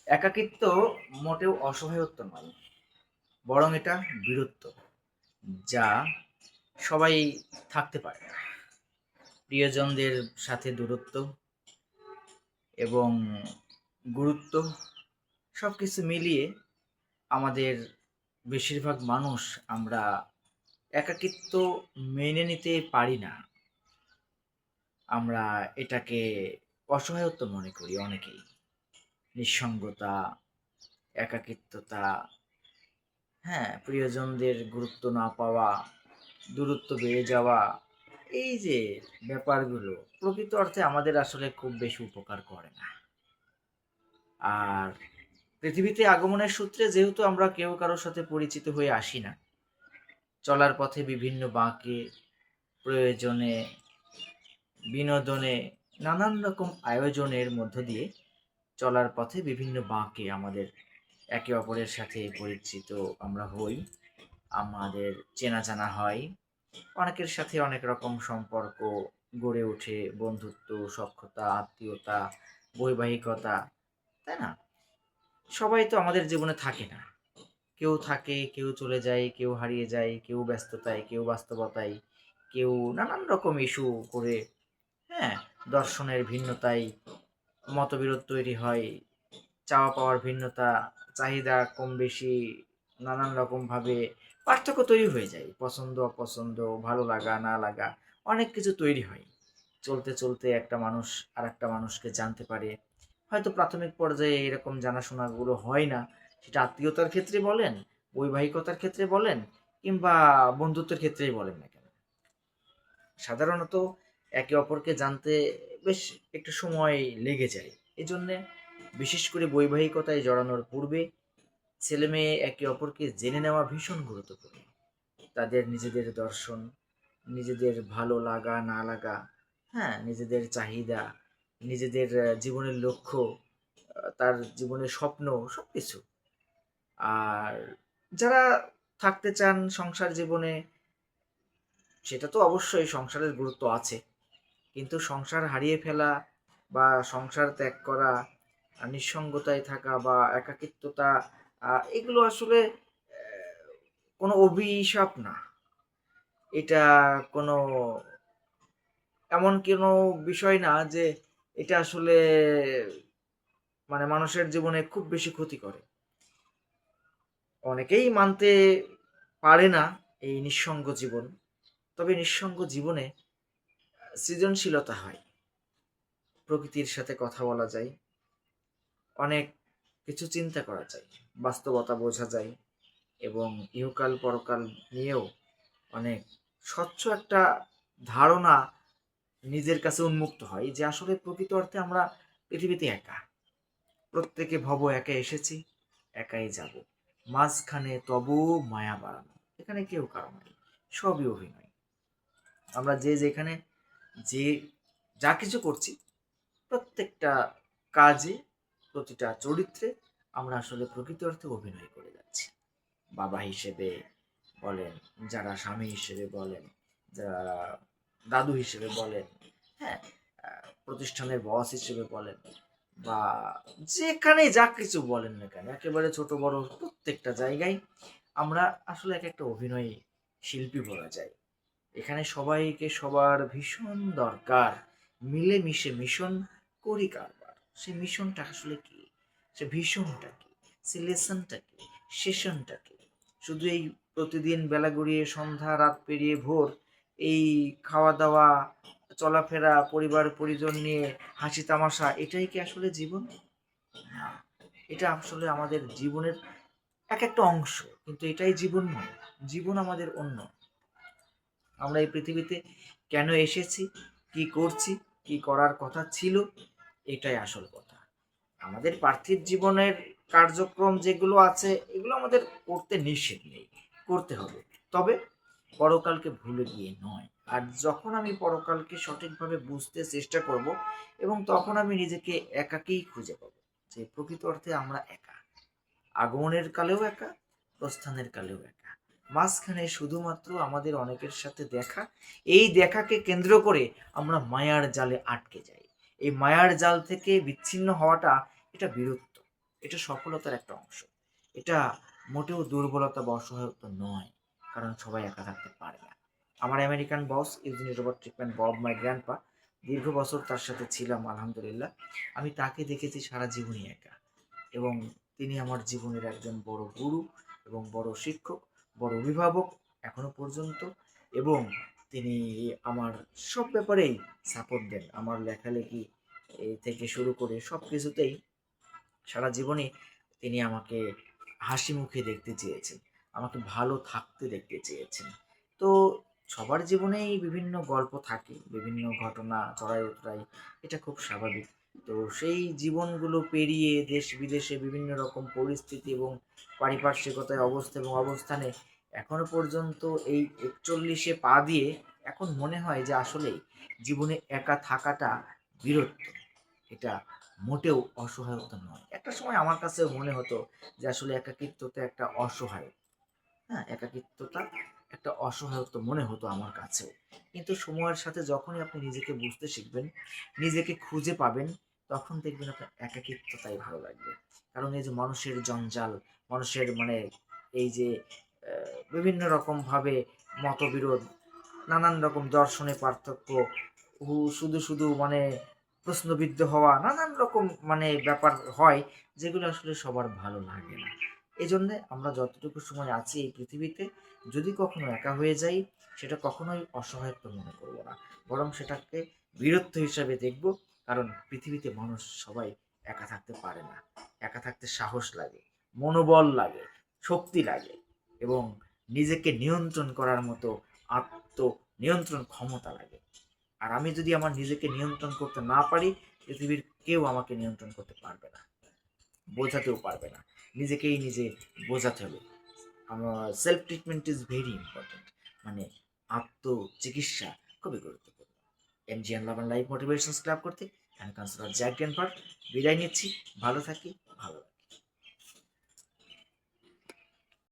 একাকিত্ব মোটেও অসহায়ত্ব নয়, বরং এটা বীরত্ব, যা সবাই থাকতে পারে না। প্রিয়জনদের সাথে দূরত্ব এবং গুরুত্ব সবকিছু মিলিয়ে আমাদের বেশিরভাগ মানুষ আমরা একাকিত্ব মেনে নিতে পারি না। আমরা এটাকে অসহায়ত্ব মনে করি অনেকেই। নিঃসঙ্গতা, একাকিত্বতা, হ্যাঁ, প্রিয়জনদের গুরুত্ব না পাওয়া, দূরত্ব বেড়ে যাওয়া, এই যে ব্যাপারগুলো প্রকৃত অর্থে আমাদের আসলে খুব বেশি উপকার করে না। আর পৃথিবীতে আগমনের সূত্রে যেহেতু আমরা কেউ কারোর সাথে পরিচিত হয়ে আসি না, চলার পথে বিভিন্ন বাঁকে, প্রয়োজনে, বিনোদনে, নানান রকম আয়োজনের মধ্য দিয়ে চলার পথে বিভিন্ন বাঁকে আমাদের একে অপরের সাথে পরিচিত আমরা হই, আমাদের চেনা জানা হয়, অনেকের সাথে অনেক রকম সম্পর্ক গড়ে ওঠে, বন্ধুত্ব, সখ্যতা, আত্মীয়তা, বৈবাহিকতা, তাই না? সবাই তো আমাদের জীবনে থাকে না। কেউ থাকে, কেউ চলে যায়, কেউ হারিয়ে যায়, কেউ ব্যস্ততায়, কেউ বাস্তবতায়, কেউ নানান রকম ইস্যু করে, হ্যাঁ, দর্শনের ভিন্নতায় মতবিরোধ তৈরি হয়, চাওয়া পাওয়ার ভিন্নতা, চাহিদা কম বেশি, নানান রকমভাবে পার্থক্য তৈরি হয়ে যায়। পছন্দ অপছন্দ, ভালো লাগা না লাগা, অনেক কিছু তৈরি হয়। চলতে চলতে একটা মানুষ আর একটা মানুষকে জানতে পারে। হয়তো প্রাথমিক পর্যায়ে এরকম জানাশোনাগুলো হয় না, সেটা আত্মীয়তার ক্ষেত্রে বলেন, বৈবাহিকতার ক্ষেত্রে বলেন, কিংবা বন্ধুত্বের ক্ষেত্রেই বলেন না কেন। সাধারণত একে অপরকে জানতে বেশ একটু সময় লেগে যায়। এজন্যে বিশেষ করে বৈবাহিকতায় জড়ানোর পূর্বে ছেলে মেয়ে একে অপরকে জেনে নেওয়া ভীষণ গুরুত্বপূর্ণ। তাদের নিজেদের দর্শন, নিজেদের ভালো লাগা না লাগা, হ্যাঁ, নিজেদের চাহিদা, নিজেদের জীবনের লক্ষ্য, তার জীবনের স্বপ্ন, সবকিছু। আর যারা থাকতে চান সংসার জীবনে, সেটা তো অবশ্যই সংসারের গুরুত্ব আছে, কিন্তু সংসার হারিয়ে ফেলা বা সংসার ত্যাগ করা, নিঃসঙ্গতায় থাকা বা একাকিত্বতা, এগুলো আসলে কোনো অভিশাপ না। এটা কোনো এমন কোনো বিষয় না যে এটা আসলে মানে মানুষের জীবনে খুব বেশি ক্ষতি করে। অনেকেই মানতে পারে না এই নিঃসঙ্গ জীবন। তবে নিঃসঙ্গ জীবনে সৃজনশীলতা হয়, প্রকৃতির সাথে কথা বলা যায়, অনেক কিছু চিন্তা করা যায়, বাস্তবতা বোঝা যায়, এবং ইহকাল পরকাল নিয়েও অনেক স্বচ্ছ একটা ধারণা নিজের কাছে উন্মুক্ত হয় যে আসলে প্রকৃত অর্থে আমরা পৃথিবীতে একা। প্রত্যেকে ভব একা এসেছি, একাই যাব, মাঝখানে তবু মায়া বাড়ানো, এখানে কেউ কারো নাই, সবই অভিনয়। আমরা যে যেখানে যে যা কিছু করছি, প্রত্যেকটা কাজে, প্রতিটা চরিত্রে আমরা আসলে প্রকৃত অর্থে অভিনয় করে যাচ্ছি। বাবা হিসেবে বলেন, যারা স্বামী হিসেবে বলেন, যারা দাদু হিসেবে বলেন, হ্যাঁ, প্রতিষ্ঠানের বস হিসেবে বলেন, বা যেখানে যা কিছু বলেন না কেন, একেবারে ছোট বড় প্রত্যেকটা জায়গায় আমরা আসলে এক একটা অভিনয় শিল্পী বলা যায়। এখানে সবাইকে সবার ভীষণ দরকার, মিলেমিশে মিশন করি কারবার। সে মিশনটা আসলে কি, সে ভীষণটা কি, সে লেসনটা কি, সেশনটা কি? শুধু এই প্রতিদিন বেলা গড়িয়ে সন্ধ্যা, রাত পেরিয়ে ভোর, এই খাওয়া দাওয়া, চলাফেরা, পরিবার পরিজন নিয়ে হাসি তামাশা, এটাই কি আসলে জীবন? না, এটা আসলে আমাদের জীবনের এক একটা অংশ, কিন্তু এটাই জীবন নয়। জীবন আমাদের অন্য। আমরা এই পৃথিবীতে কেন এসেছি, কি করছি, কি করার কথা ছিল, এটাই আসল কথা। আমাদের পার্থিব জীবনের কার্যক্রম যেগুলো আছে, এগুলো আমাদের করতে নিষেধ নেই, করতে হবে, তবে পরকালকে ভুলে গিয়ে নয়। আর যখন আমি পরকালকে সঠিকভাবে বুঝতে চেষ্টা করব, এবং তখন আমি নিজেকে একাকেই খুঁজে পাবো, যে প্রকৃত অর্থে আমরা একা, আগমনের কালেও একা, প্রস্থানের কালেও একা। মাঝখানে শুধুমাত্র আমাদের অনেকের সাথে দেখা, এই দেখাকে কেন্দ্র করে আমরা মায়ার জালে আটকে যাই। এই মায়ার জাল থেকে বিচ্ছিন্ন হওয়াটা, এটা বীরত্ব। এটা সফলতার একটা অংশ। এটা মোটেও দুর্বলতা বা অসহায়ত্ব নয়, কারণ সবাই একা থাকতে পারে না। আমার আমেরিকান বস ইউজিনি রবার্ট ট্রিটম্যান বব মাই গ্র্যান্ডপা, দীর্ঘ বছর তার সাথে ছিলাম আলহামদুলিল্লাহ। আমি তাকে দেখেছি সারা জীবনই একা, এবং তিনি আমার জীবনের একজন বড় গুরু এবং বড় শিক্ষক, বড় অভিভাবক এখনো পর্যন্ত। এবং তিনি আমার সব ব্যাপারেই সাপোর্ট দেন, আমার লেখালেখি থেকে শুরু করে সব কিছুতেই সারা জীবনে তিনি আমাকে হাসি মুখে দেখতে চেয়েছেন, আমাকে ভালো থাকতে দেখতে চেয়েছেন। তো সবার জীবনেই বিভিন্ন গল্প থাকে, বিভিন্ন ঘটনা চড়াই উতরাই, এটা খুব স্বাভাবিক। তো সেই জীবনগুলো পেরিয়ে দেশ বিদেশে বিভিন্ন রকম পরিস্থিতি এবং পারিপার্শ্বিকতায় অবস্থা এবং অবস্থানে এখনো পর্যন্ত এই 41-এ পা দিয়ে এখন মনে হয় যে আসলেই জীবনে একা থাকাটা বীরত্ব, এটা মোটেও অসহায়তা নয়। একটা সময় আমার কাছেও মনে হতো যে আসলে একাকিত্বতা একটা অসহায়, হ্যাঁ, একাকিত্বতা একটা অসহায়ত্ব মনে হতো আমার কাছেও। কিন্তু সময়ের সাথে যখনই আপনি নিজেকে বুঝতে শিখবেন, নিজেকে খুঁজে পাবেন, তখন দেখবেন আপনার একাকিত্বতাই ভালো লাগবে। কারণ এই যে মানুষের জঞ্জাল, মানুষের মানে এই যে বিভিন্ন রকমভাবে মতবিরোধ, নানান রকম দর্শনে পার্থক্য, শুধু শুধু মানে প্রশ্নবিদ্ধ হওয়া, নানান রকম মানে ব্যাপার হয়, যেগুলো আসলে সবার ভালো লাগে না। এই জন্যে আমরা যতটুকু সময় আছি এই পৃথিবীতে, যদি কখনো একা হয়ে যাই, সেটা কখনোই অসহায়ত্ব মনে করব না, বরং সেটাকে বীরত্ব হিসাবে দেখব। কারণ পৃথিবীতে মানুষ সবাই একা থাকতে পারে না। একা থাকতে সাহস লাগে, মনোবল লাগে, শক্তি লাগে, এবং নিজেকে নিয়ন্ত্রণ করার মতো আত্ম নিয়ন্ত্রণ ক্ষমতা লাগে। আর আমি যদি আমার নিজেকে নিয়ন্ত্রণ করতে না পারি, পৃথিবীর কেউ আমাকে নিয়ন্ত্রণ করতে পারবে না, বোঝাতেও পারবে না। নিজেকেই নিজে বোঝাতে হবে। আমার self treatment is very important, মানে আত্মচিকিৎসা খুবই গুরুত্বপূর্ণ। MGN love and life motivation club করতে আমি কাউন্সিলর জ্যাক গেনপার বিদায় নিচ্ছি। ভালো থাকি, ভালো